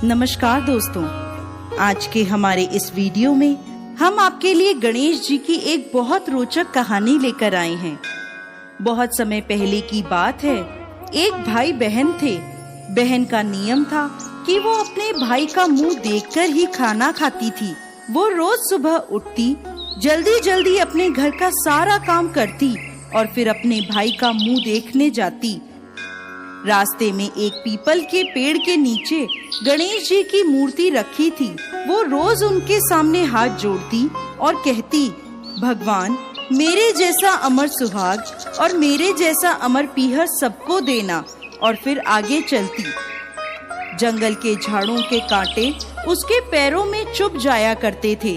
नमस्कार दोस्तों, आज के हमारे इस वीडियो में हम आपके लिए गणेश जी की एक बहुत रोचक कहानी लेकर आए हैं। बहुत समय पहले की बात है। एक भाई बहन थे। बहन का नियम था कि वो अपने भाई का मुंह देखकर ही खाना खाती थी। वो रोज सुबह उठती, जल्दी जल्दी अपने घर का सारा काम करती और फिर अपने भाई का मुंह देखने जाती। रास्ते में एक पीपल के पेड़ के नीचे गणेश जी की मूर्ति रखी थी। वो रोज उनके सामने हाथ जोड़ती और कहती, भगवान मेरे जैसा अमर सुहाग और मेरे जैसा अमर पीहर सबको देना, और फिर आगे चलती। जंगल के झाड़ों के कांटे उसके पैरों में चुभ जाया करते थे।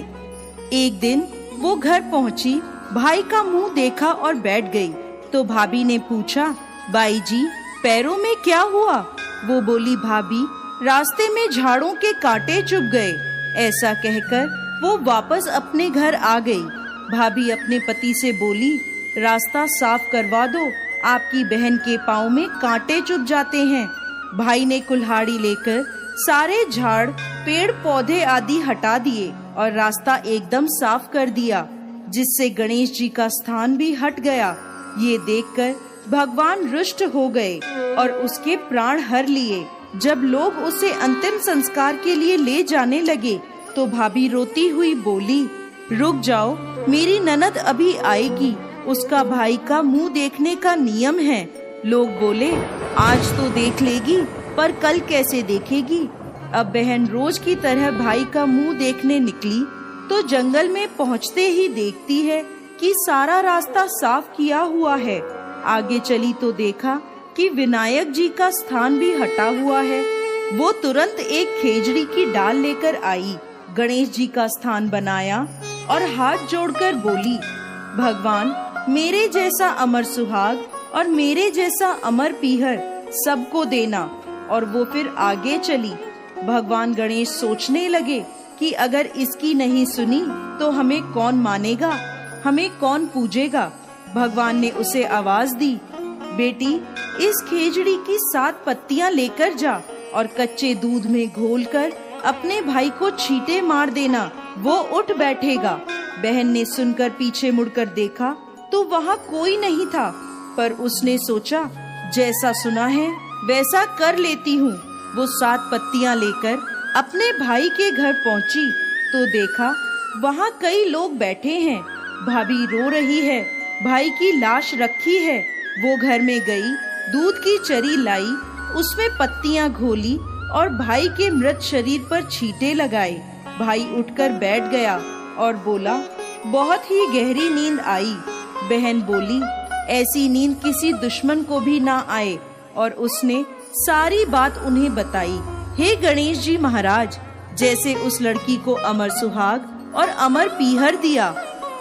एक दिन वो घर पहुंची, भाई का मुंह देखा और बैठ गई। तो भाभी ने पूछा, बाई जी पैरों में क्या हुआ? वो बोली, भाभी रास्ते में झाड़ों के कांटे चुभ गए। ऐसा कहकर वो वापस अपने घर आ गई। भाभी अपने पति से बोली, रास्ता साफ करवा दो, आपकी बहन के पाँव में कांटे चुभ जाते हैं। भाई ने कुल्हाड़ी लेकर सारे झाड़, पेड़ पौधे आदि हटा दिए और रास्ता एकदम साफ कर दिया, जिससे गणेश जी का स्थान भी हट गया। ये देखकर भगवान रुष्ट हो गए और उसके प्राण हर लिए। जब लोग उसे अंतिम संस्कार के लिए ले जाने लगे तो भाभी रोती हुई बोली, रुक जाओ, मेरी ननद अभी आएगी, उसका भाई का मुंह देखने का नियम है। लोग बोले, आज तो देख लेगी, पर कल कैसे देखेगी? अब बहन रोज की तरह भाई का मुंह देखने निकली तो जंगल में पहुँचते ही देखती है कि सारा रास्ता साफ किया हुआ है। आगे चली तो देखा कि विनायक जी का स्थान भी हटा हुआ है। वो तुरंत एक खेजड़ी की डाल लेकर आई, गणेश जी का स्थान बनाया और हाथ जोड़कर बोली, भगवान मेरे जैसा अमर सुहाग और मेरे जैसा अमर पीहर सबको देना। और वो फिर आगे चली। भगवान गणेश सोचने लगे कि अगर इसकी नहीं सुनी तो हमें कौन मानेगा, हमें कौन पूजेगा। भगवान ने उसे आवाज दी, बेटी इस खेजड़ी की 7 पत्तियां लेकर जा और कच्चे दूध में घोलकर अपने भाई को छींटे मार देना, वो उठ बैठेगा। बहन ने सुनकर पीछे मुड़कर देखा तो वहाँ कोई नहीं था, पर उसने सोचा, जैसा सुना है वैसा कर लेती हूँ। वो 7 पत्तियां लेकर अपने भाई के घर पहुँची तो देखा वहाँ कई लोग बैठे हैं। भाभी रो रही है, भाई की लाश रखी है। वो घर में गई, दूध की चरी लाई, उसमें पत्तियां घोली और भाई के मृत शरीर पर छींटे लगाए। भाई उठकर बैठ गया और बोला, बहुत ही गहरी नींद आई। बहन बोली, ऐसी नींद किसी दुश्मन को भी ना आए। और उसने सारी बात उन्हें बताई। हे गणेश जी महाराज, जैसे उस लड़की को अमर सुहाग और अमर पीहर दिया,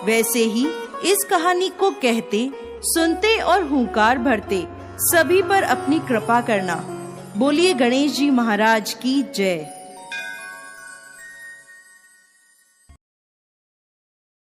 वैसे ही इस कहानी को कहते, सुनते और हुंकार भरते सभी पर अपनी कृपा करना। बोलिए गणेश जी महाराज की जय।